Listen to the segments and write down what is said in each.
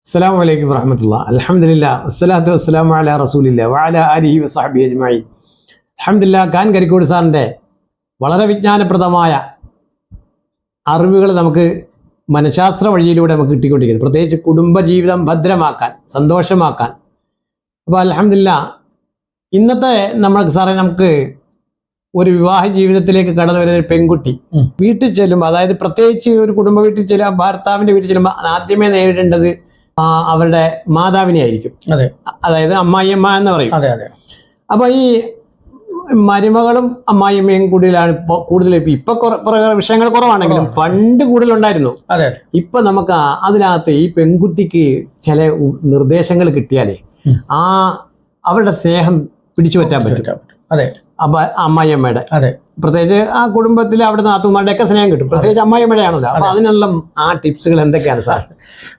അസ്സലാമു അലൈക്കും വറഹ്മത്തുള്ളാഹി. അൽഹംദുലില്ലാഹ് വസ്സലാത്തു വസ്സലാമു അലാ റസൂലില്ലാഹി വഅലാ ആലിഹി വസഹ്ബിഹി അജ്മഈൻ. അൽഹംദുലില്ലാഹ് ഖാൻ കരിക്കോട് സാറിൻ്റെ വളരെ വിജ്ഞാനപ്രദമായ അറിവുകൾ നമുക്ക് മനഃശാസ്ത്ര വഴിയിലൂടെ നമുക്ക് കിട്ടിക്കൊണ്ടിരിക്കുന്നത്, പ്രത്യേകിച്ച് കുടുംബജീവിതം ഭദ്രമാക്കാൻ, സന്തോഷമാക്കാൻ. അപ്പോൾ അൽഹംദുലില്ലാഹ് ഇന്നത്തെ നമുക്ക് ഒരു വിവാഹ ജീവിതത്തിലേക്ക് കടന്നു വരുന്ന ഒരു പെൺകുട്ടി വീട്ടിൽ ചെല്ലുമ്പോൾ, അതായത് പ്രത്യേകിച്ച് ഒരു കുടുംബ വീട്ടിൽ ചെല്ലുക, ഭർത്താവിൻ്റെ വീട്ടിൽ ചെല്ലുമ്പോൾ ആദ്യമേ നേരിടേണ്ടത് അവരുടെ മാതാവിനെ ആയിരിക്കും. അതായത് അമ്മായിയമ്മ എന്ന് പറയും. അപ്പൊ ഈ മരുമകളും അമ്മായിയമ്മയും കൂടുതലാണ് കൂടുതൽ. ഇപ്പൊ വിഷയങ്ങൾ കുറവാണെങ്കിലും പണ്ട് കൂടുതലുണ്ടായിരുന്നു. ഇപ്പൊ നമുക്ക് അതിനകത്ത് ഈ പെൺകുട്ടിക്ക് ചില നിർദ്ദേശങ്ങൾ കിട്ടിയാലേ അവരുടെ സ്നേഹം പിടിച്ചു പറ്റാൻ പറ്റും. അപ്പൊ അമ്മായിയമ്മയുടെ പ്രത്യേകിച്ച് ആ കുടുംബത്തിൽ അവിടെ നാത്തുമാരുടെ ഒക്കെ സ്നേഹം കിട്ടും. പ്രത്യേകിച്ച് അമ്മായിയമ്മയുടെ ആണല്ലോ. അപ്പൊ അതിനുള്ള ആ ടിപ്സുകൾ എന്തൊക്കെയാണ് സാർ?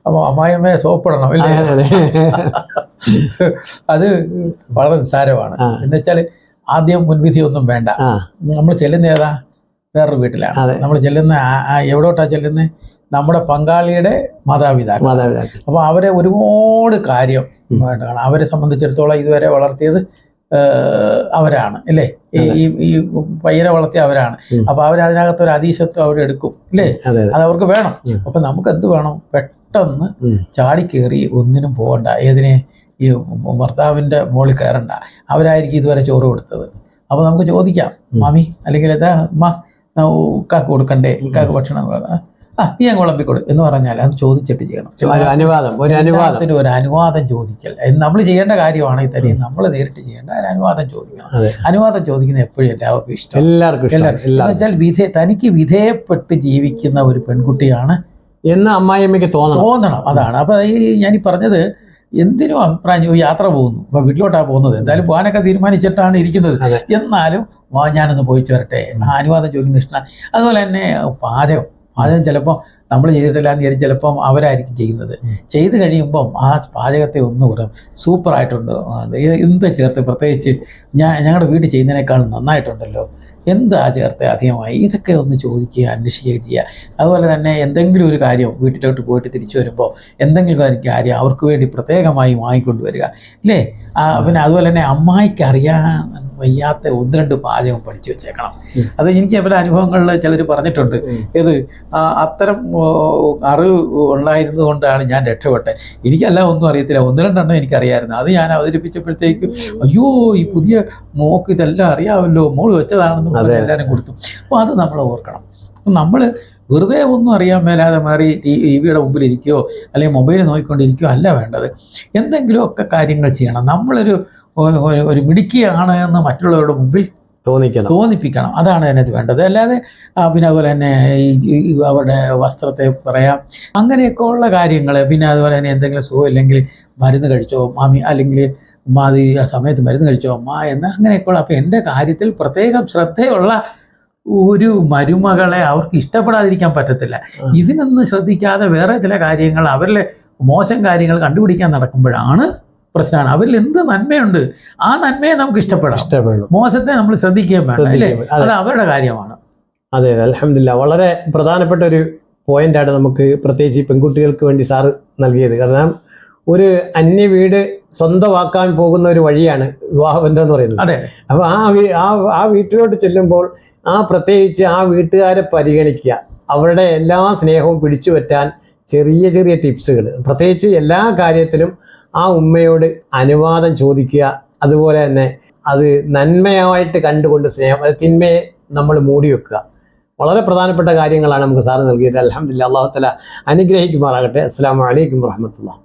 അപ്പൊ അമ്മായിയമ്മയെ സോപ്പിടണം അല്ലേ? അത് വളരെ നിസ്സാരമാണ്. എന്നുവെച്ചാല് ആദ്യം മുൻവിധി ഒന്നും വേണ്ട. നമ്മൾ ചെല്ലുന്ന ഏതാ? വേറൊരു വീട്ടിലാണ് നമ്മൾ ചെല്ലുന്ന. എവിടോട്ടാ ചെല്ലുന്നത്? നമ്മുടെ പങ്കാളിയുടെ മാതാപിതാക്കൾ. അപ്പൊ അവരെ ഒരുപാട് കാര്യം വേണ്ടതാണ്. അവരെ സംബന്ധിച്ചിടത്തോളം ഇതുവരെ വളർത്തിയത് അവരാണ് അല്ലേ? ഈ പയ്യനെ വളർത്തിയ അവരാണ്. അപ്പൊ അവരതിനകത്ത് ഒരു അതീശത്വം അവരെടുക്കും അല്ലേ? അത് അവർക്ക് വേണം. അപ്പൊ നമുക്ക് എന്ത് വേണം? പെട്ടെന്ന് ചാടിക്കേറി ഒന്നിനും പോകണ്ട. ഏതിനെ? ഈ ഭർത്താവിൻ്റെ മുകളിൽ കയറണ്ട. അവരായിരിക്കും ഇതുവരെ ചോറ് കൊടുത്തത്. അപ്പൊ നമുക്ക് ചോദിക്കാം, മാമി അല്ലെങ്കിൽ എന്താ അമ്മ, ഉക്കാക്ക് കൊടുക്കണ്ടേ? ഉക്കാക്ക് ഭക്ഷണം നീ അങ്ങ് വിളമ്പിക്കൊടു എന്ന് പറഞ്ഞാൽ അത് ചോദിച്ചിട്ട് ചെയ്യണം. ഒരു അനുവാദം ചോദിക്കൽ നമ്മൾ ചെയ്യേണ്ട കാര്യമാണ്. ഇത്രയും നമ്മൾ നേരിട്ട് ചെയ്യേണ്ട അനുവാദം ചോദിക്കണം. അനുവാദം ചോദിക്കുന്നത് എപ്പോഴും എല്ലാവർക്കും ഇഷ്ടം. എന്നുവെച്ചാൽ തനിക്ക് വിധേയപ്പെട്ട് ജീവിക്കുന്ന ഒരു പെൺകുട്ടിയാണ് എന്ന് അമ്മായിയമ്മയ്ക്ക് തോന്നണം. അതാണ്. അപ്പൊ ഞാനീ പറഞ്ഞത് എന്തിനും അഭിപ്രായം. യാത്ര പോകുന്നു, അപ്പൊ വീട്ടിലോട്ടാണ് പോകുന്നത്, എന്തായാലും പോകാനൊക്കെ തീരുമാനിച്ചിട്ടാണ് ഇരിക്കുന്നത്. എന്നാലും ഞാനൊന്ന് പോയി വരട്ടെ, അനുവാദം ചോദിക്കുന്ന ഇഷ്ടമാണ്. അതുപോലെ തന്നെ പാചകം ചിലപ്പോൾ നമ്മൾ ചെയ്തിട്ടില്ലാന്ന് വിചാരിച്ച് ചിലപ്പം അവരായിരിക്കും ചെയ്യുന്നത്. ചെയ്ത് കഴിയുമ്പം ആ പാചകത്തെ ഒന്നുകൂടെ സൂപ്പറായിട്ടുണ്ട്, എന്ത് ചേർത്ത്, പ്രത്യേകിച്ച് ഞങ്ങളുടെ വീട്ടിൽ ചെയ്യുന്നതിനേക്കാളും നന്നായിട്ടുണ്ടല്ലോ, എന്താ ചേർത്ത് അധികമായി, ഇതൊക്കെ ഒന്ന് ചോദിക്കുക, അന്വേഷിക്കുകയും ചെയ്യുക. അതുപോലെ തന്നെ എന്തെങ്കിലും ഒരു കാര്യം വീട്ടിലോട്ട് പോയിട്ട് തിരിച്ചു വരുമ്പോൾ എന്തെങ്കിലും ഒരു കാര്യം അവർക്ക് വേണ്ടി പ്രത്യേകമായി വാങ്ങിക്കൊണ്ടുവരിക അല്ലേ? പിന്നെ അതുപോലെ തന്നെ അമ്മായിക്ക് അറിയാൻ വയ്യാത്ത ഒന്ന് രണ്ട് പാചകം പഠിച്ചു വെച്ചേക്കണം. അത് എനിക്ക് പല അനുഭവങ്ങളിൽ ചിലർ പറഞ്ഞിട്ടുണ്ട്. അത്തരം അറിവ് ഉണ്ടായിരുന്നത് കൊണ്ടാണ് ഞാൻ രക്ഷപ്പെട്ടത്. എനിക്കല്ല ഒന്നും അറിയത്തില്ല, ഒന്ന് രണ്ടെണ്ണം എനിക്കറിയാമായിരുന്നു. അത് ഞാൻ അവതരിപ്പിച്ചപ്പോഴത്തേക്കും അയ്യോ ഈ പുതിയ മോക്ക് ഇതെല്ലാം അറിയാമല്ലോ, മോള് വെച്ചതാണെന്ന് എല്ലാവരും കൊടുത്തു. അപ്പോൾ അത് നമ്മൾ ഓർക്കണം. നമ്മൾ വെറുതെ ഒന്നും അറിയാൻ മേലാതെ മാറി ടിവിയുടെ മുമ്പിൽ ഇരിക്കുകയോ അല്ലെങ്കിൽ മൊബൈൽ നോക്കിക്കൊണ്ടിരിക്കുകയോ അല്ല വേണ്ടത്. എന്തെങ്കിലുമൊക്കെ കാര്യങ്ങൾ ചെയ്യണം. നമ്മളൊരു മിടുക്കിയാണ് എന്ന് മറ്റുള്ളവരുടെ മുമ്പിൽ തോന്നിപ്പിക്കണം. അതാണ് അതിനകത്ത് വേണ്ടത്. അല്ലാതെ പിന്നെ അതുപോലെ തന്നെ ഈ അവരുടെ വസ്ത്രത്തെ പറയാം, അങ്ങനെയൊക്കെ ഉള്ള കാര്യങ്ങൾ. പിന്നെ അതുപോലെ തന്നെ എന്തെങ്കിലും സുഖം ഇല്ലെങ്കിൽ മരുന്ന് കഴിച്ചോ മാമി, അല്ലെങ്കിൽ മാതി ആ സമയത്ത് മരുന്ന് കഴിച്ചോ അമ്മ എന്ന് അങ്ങനെയൊക്കെയുള്ള. അപ്പോൾ എൻ്റെ കാര്യത്തിൽ പ്രത്യേകം ശ്രദ്ധയുള്ള ഒരു മരുമകളെ അവർക്ക് ഇഷ്ടപ്പെടാതിരിക്കാൻ പറ്റത്തില്ല. ഇതിനൊന്നും ശ്രദ്ധിക്കാതെ വേറെ ചില കാര്യങ്ങൾ, അവരിലെ മോശം കാര്യങ്ങൾ കണ്ടുപിടിക്കാൻ നടക്കുമ്പോഴാണ് പ്രശ്നമാണ്. അവരിൽ എന്ത് നന്മയുണ്ട് ആ നന്മയെ നമുക്ക് ഇഷ്ടപ്പെടാം, മോശത്തെ നമ്മൾ ശ്രദ്ധിക്കുകയും വേണം അല്ലേ? അത് അവരുടെ കാര്യമാണ്. അതെ, അൽഹംദുലില്ലാഹ് വളരെ പ്രധാനപ്പെട്ട ഒരു പോയിന്റാണ് നമുക്ക് പ്രത്യേകിച്ച് പെൺകുട്ടികൾക്ക് വേണ്ടി സാറ് നൽകിയത്. കാരണം ഒരു അന്യ വീട് സ്വന്തമാക്കാൻ പോകുന്ന ഒരു വഴിയാണ് വിവാഹബന്ധം എന്ന് പറയുന്നത്. അപ്പോൾ ആ വീട്ടിലോട്ട് ചെല്ലുമ്പോൾ പ്രത്യേകിച്ച് ആ വീട്ടുകാരെ പരിഗണിക്കുക, അവരുടെ എല്ലാ സ്നേഹവും പിടിച്ചു പറ്റാൻ ചെറിയ ചെറിയ ടിപ്സുകൾ, പ്രത്യേകിച്ച് എല്ലാ കാര്യത്തിലും ആ ഉമ്മയോട് അനുവാദം ചോദിക്കുക. അതുപോലെ തന്നെ അത് നന്മയായിട്ട് കണ്ടുകൊണ്ട് തിന്മയെ നമ്മൾ മൂടി വെക്കുക. വളരെ പ്രധാനപ്പെട്ട കാര്യങ്ങളാണ് നമുക്ക് സാറ് നൽകിയത്. അൽഹംദുലില്ലാഹ്. അല്ലാഹു തആല അനുഗ്രഹിക്കുമാറാകട്ടെ. അസ്സലാമു അലൈക്കും വറഹ്മത്തുള്ളാഹി.